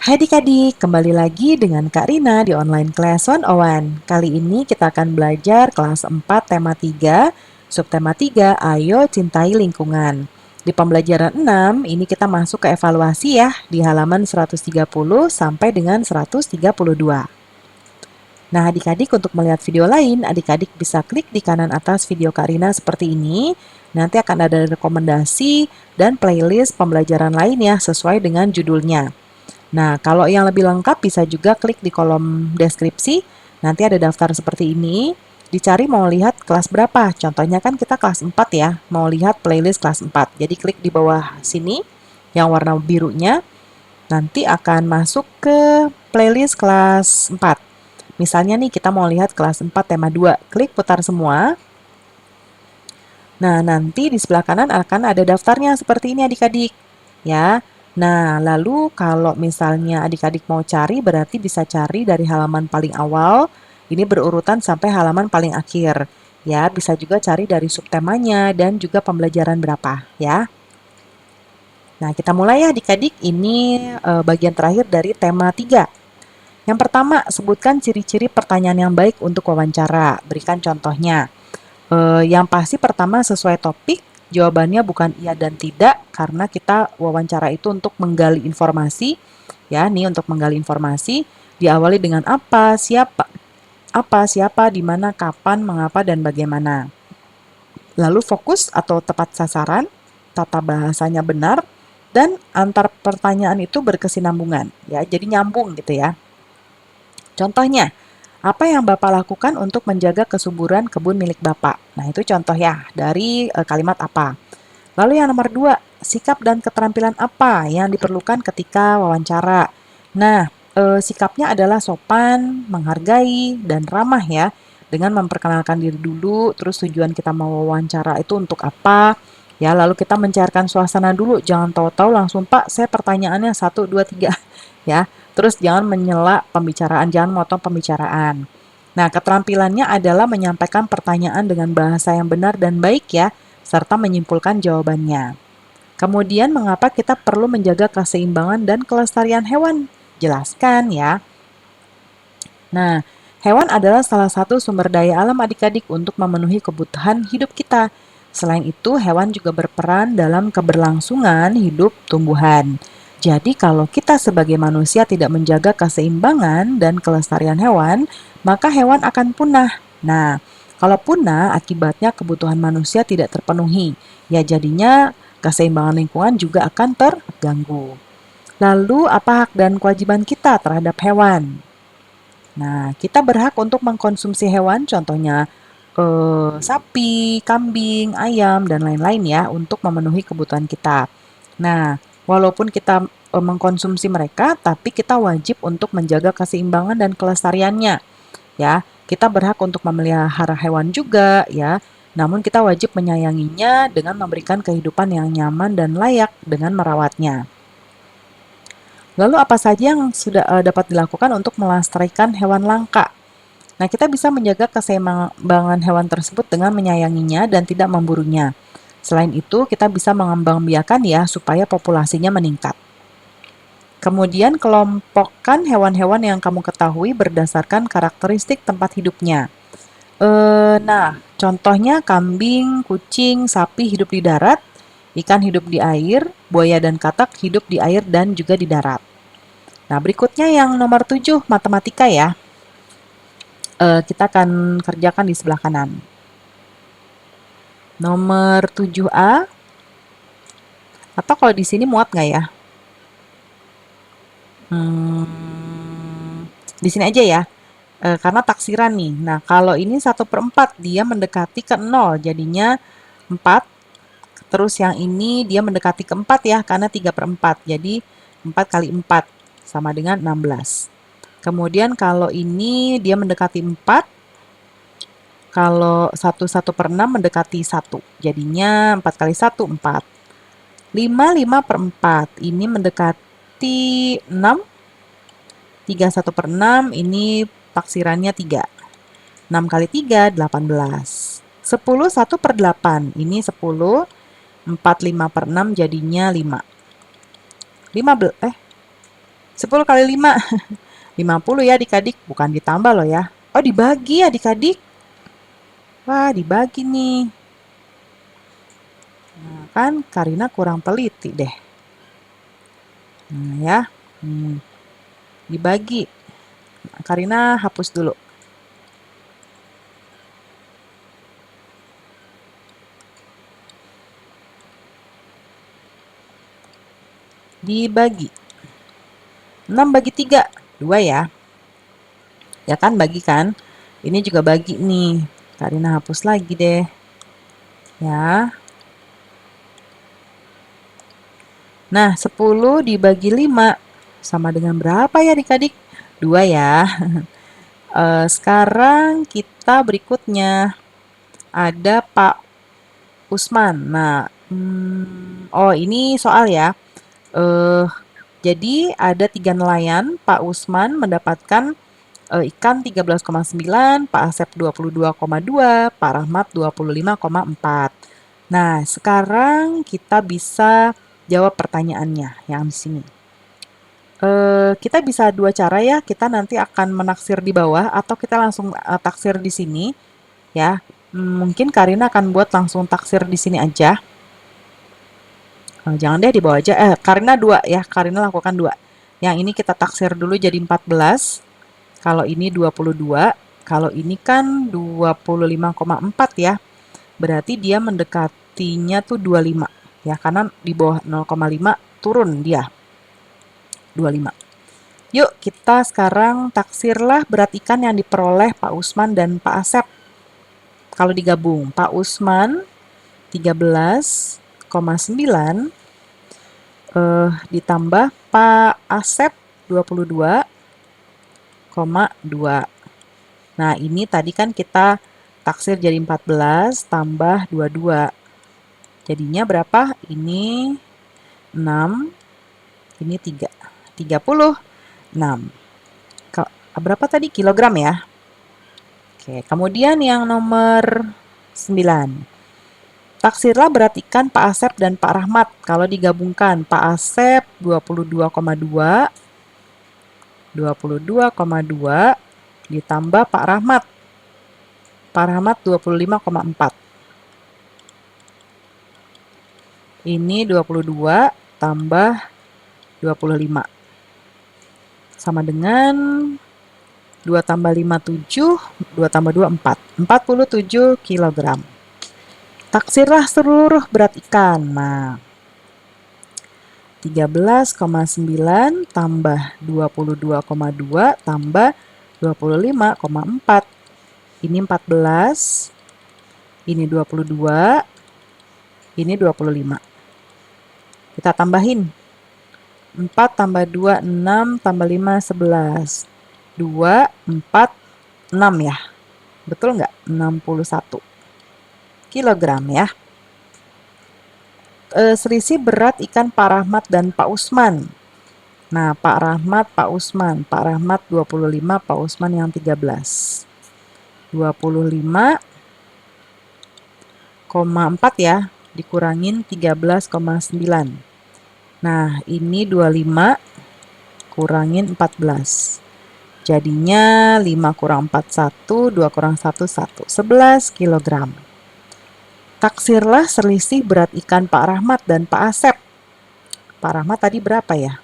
Hai adik-adik, kembali lagi dengan Kak Rina di online class 101. Kali ini kita akan belajar kelas 4 tema 3, subtema 3, Ayo Cintai Lingkungan. Di pembelajaran 6, ini kita masuk ke evaluasi ya, di halaman 130 sampai dengan 132. Nah, adik-adik untuk melihat video lain, adik-adik bisa klik di kanan atas video Kak Rina seperti ini. Nanti akan ada rekomendasi dan playlist pembelajaran lain ya, sesuai dengan judulnya. Nah, kalau yang lebih lengkap bisa juga klik di kolom deskripsi. Nanti ada daftar seperti ini. Dicari mau lihat kelas berapa. Contohnya kan kita kelas 4 ya. Mau lihat playlist kelas 4. Jadi klik di bawah sini yang warna birunya. Nanti akan masuk ke playlist kelas 4. Misalnya nih kita mau lihat kelas 4 tema 2. Klik putar semua. Nah, nanti di sebelah kanan akan ada daftarnya seperti ini adik-adik. Ya. Nah, lalu kalau misalnya adik-adik mau cari, berarti bisa cari dari halaman paling awal, ini berurutan sampai halaman paling akhir. Ya, bisa juga cari dari subtemanya dan juga pembelajaran berapa, ya. Nah, kita mulai ya adik-adik, ini bagian terakhir dari tema 3. Yang pertama, sebutkan ciri-ciri pertanyaan yang baik untuk wawancara. Berikan contohnya. Yang pasti pertama sesuai topik, jawabannya bukan iya dan tidak karena kita wawancara itu untuk menggali informasi, ya nih untuk menggali informasi, diawali dengan apa, siapa, di mana, kapan, mengapa, dan bagaimana. Lalu fokus atau tepat sasaran, tata bahasanya benar, dan antar pertanyaan itu berkesinambungan, ya jadi nyambung gitu ya. Contohnya, apa yang Bapak lakukan untuk menjaga kesuburan kebun milik Bapak? Nah, itu contoh ya dari kalimat apa. Lalu yang nomor 2, sikap dan keterampilan apa yang diperlukan ketika wawancara? Nah, sikapnya adalah sopan, menghargai, dan ramah ya. Dengan memperkenalkan diri dulu, terus tujuan kita mau wawancara itu untuk apa? Ya, lalu kita mencairkan suasana dulu, jangan tahu-tahu langsung Pak, saya pertanyaannya 1, 2, 3 ya. Terus jangan menyela pembicaraan, jangan motong pembicaraan. Nah, keterampilannya adalah menyampaikan pertanyaan dengan bahasa yang benar dan baik ya, serta menyimpulkan jawabannya. Kemudian, mengapa kita perlu menjaga keseimbangan dan kelestarian hewan? Jelaskan ya. Nah, hewan adalah salah satu sumber daya alam adik-adik untuk memenuhi kebutuhan hidup kita. Selain itu, hewan juga berperan dalam keberlangsungan hidup tumbuhan. Jadi, kalau kita sebagai manusia tidak menjaga keseimbangan dan kelestarian hewan, maka hewan akan punah. Nah, kalau punah, akibatnya kebutuhan manusia tidak terpenuhi. Ya, jadinya keseimbangan lingkungan juga akan terganggu. Lalu, apa hak dan kewajiban kita terhadap hewan? Nah, kita berhak untuk mengkonsumsi hewan, contohnya sapi, kambing, ayam, dan lain-lain ya, untuk memenuhi kebutuhan kita. Nah, walaupun kita mengkonsumsi mereka, tapi kita wajib untuk menjaga keseimbangan dan kelestariannya. Ya, kita berhak untuk memelihara hewan juga, ya. Namun kita wajib menyayanginya dengan memberikan kehidupan yang nyaman dan layak dengan merawatnya. Lalu apa saja yang sudah dapat dilakukan untuk melestarikan hewan langka? Nah, kita bisa menjaga keseimbangan hewan tersebut dengan menyayanginya dan tidak memburunya. Selain itu, kita bisa mengembangbiakan ya supaya populasinya meningkat. Kemudian kelompokkan hewan-hewan yang kamu ketahui berdasarkan karakteristik tempat hidupnya. Nah, contohnya kambing, kucing, sapi hidup di darat, ikan hidup di air, buaya dan katak hidup di air dan juga di darat. Nah, berikutnya yang nomor 7, matematika ya. Kita akan kerjakan di sebelah kanan. Nomor 7A, atau kalau di sini muat nggak ya? Di sini aja ya, karena taksiran nih. Nah, kalau ini 1/4, dia mendekati ke 0, jadinya 4. Terus yang ini dia mendekati ke 4 ya, karena 3/4. Jadi 4 kali 4 sama dengan 16. Kemudian kalau ini dia mendekati 4, kalau 1/6 mendekati 1. Jadinya 4 kali 1, 4. 5/4. Ini mendekati 6. 3/1/6 ini taksirannya 3. 6 kali 3, 18. 10 1/8. Ini 10. 4 5/6 jadinya 5. 10 kali 5, 50 ya adik-adik, bukan ditambah loh ya. Oh, dibagi ya adik-adik. Wah, dibagi nih. Nah, kan Karina kurang teliti deh. Nah, ya. Dibagi. Nah, Karina hapus dulu. Dibagi. 6 bagi 3, 2 ya. Ya kan, bagi kan? Ini juga bagi nih. Karina hapus lagi deh. Ya. Nah, 10 dibagi 5 sama dengan berapa ya adik-adik? 2 ya. Sekarang kita berikutnya ada Pak Usman. Nah, oh ini soal ya. Jadi ada 3 nelayan, Pak Usman mendapatkan ikan 13,9, Pak Asep 22,2, Pak Rahmat 25,4. Nah, sekarang kita bisa jawab pertanyaannya yang di sini. Kita bisa dua cara ya, kita nanti akan menaksir di bawah atau kita langsung taksir di sini ya. Mungkin Karina akan buat langsung taksir di sini aja. Jangan deh di bawah aja. Karina 2 ya, Karina lakukan 2. Yang ini kita taksir dulu jadi 14. Kalau ini 22, kalau ini kan 25,4 ya. Berarti dia mendekatinya tuh 25 ya, karena di bawah 0,5 turun dia. 25. Yuk kita sekarang taksirlah berat ikan yang diperoleh Pak Usman dan Pak Asep. Kalau digabung, Pak Usman 13,9 ditambah Pak Asep 22,2. Nah, ini tadi kan kita taksir jadi 14 tambah 22. Jadinya berapa? Ini 6, ini 3. 36. Berapa tadi? Kilogram ya? Oke, kemudian yang nomor 9. Taksirlah berat ikan Pak Asep dan Pak Rahmat. Kalau digabungkan, Pak Asep 22,2 ditambah Pak Rahmat. Pak Rahmat 25,4. Ini 22 tambah 25. Sama dengan 2 tambah 5, 7. 2 tambah 2, 4. 47 kg. Taksirlah seluruh berat ikan. Nah, 13,9 tambah 22,2 tambah 25,4. Ini 14. Ini 22. Ini 25. Kita tambahin. 4 tambah 2, 6 tambah 5, 11. 2, 4, 6 ya. Betul nggak? 61 kilogram ya. Selisih berat ikan Pak Rahmat dan Pak Usman. Nah, Pak Rahmat, Pak Usman. Pak Rahmat 25, Pak Usman yang 13. 25,4 ya, dikurangin 13,9. Nah, ini 25 kurangin 14. Jadinya 5 kurang 4, 1, 2 kurang 1, 1. 11 kilogram. Taksirlah selisih berat ikan Pak Rahmat dan Pak Asep. Pak Rahmat tadi berapa ya?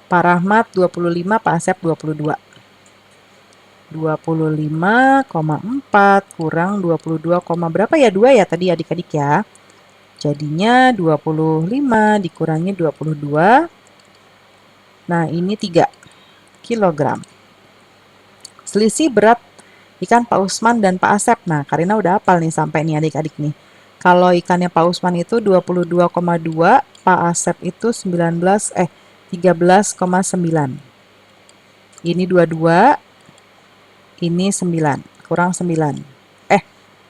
Pak Rahmat 25, Pak Asep 22. 25,4 kurang 22, berapa ya? 2 ya tadi adik-adik ya. Jadinya 25 dikurangi 22. Nah, ini 3 kilogram. Selisih berat ikan Pak Usman dan Pak Asep. Nah, Karina udah hafal nih sampai nih adik-adik nih. Kalau ikannya Pak Usman itu 22,2, Pak Asep itu 13,9. Ini 22, ini 9, kurang 9.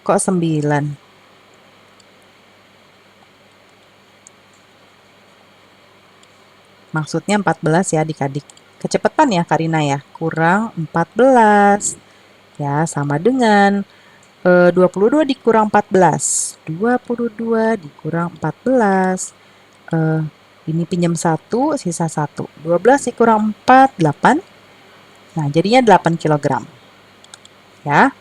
Kok 9? Maksudnya 14 ya adik-adik. Kecepatan ya Karina ya, kurang 14. Ya, sama dengan 22 dikurang 14. 22 dikurang 14. Ini pinjam 1, sisa 1. 12 dikurang 4, 8. Nah, jadinya 8 kilogram. Ya.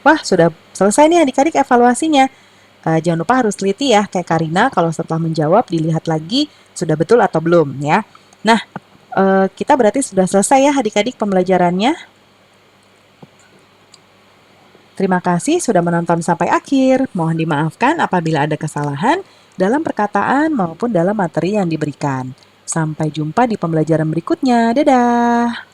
Wah, sudah selesai nih adik-adik evaluasinya. Jangan lupa harus teliti ya, kayak Karina kalau setelah menjawab dilihat lagi sudah betul atau belum ya. Nah, kita berarti sudah selesai ya adik-adik pembelajarannya. Terima kasih sudah menonton sampai akhir. Mohon dimaafkan apabila ada kesalahan dalam perkataan maupun dalam materi yang diberikan. Sampai jumpa di pembelajaran berikutnya. Dadah!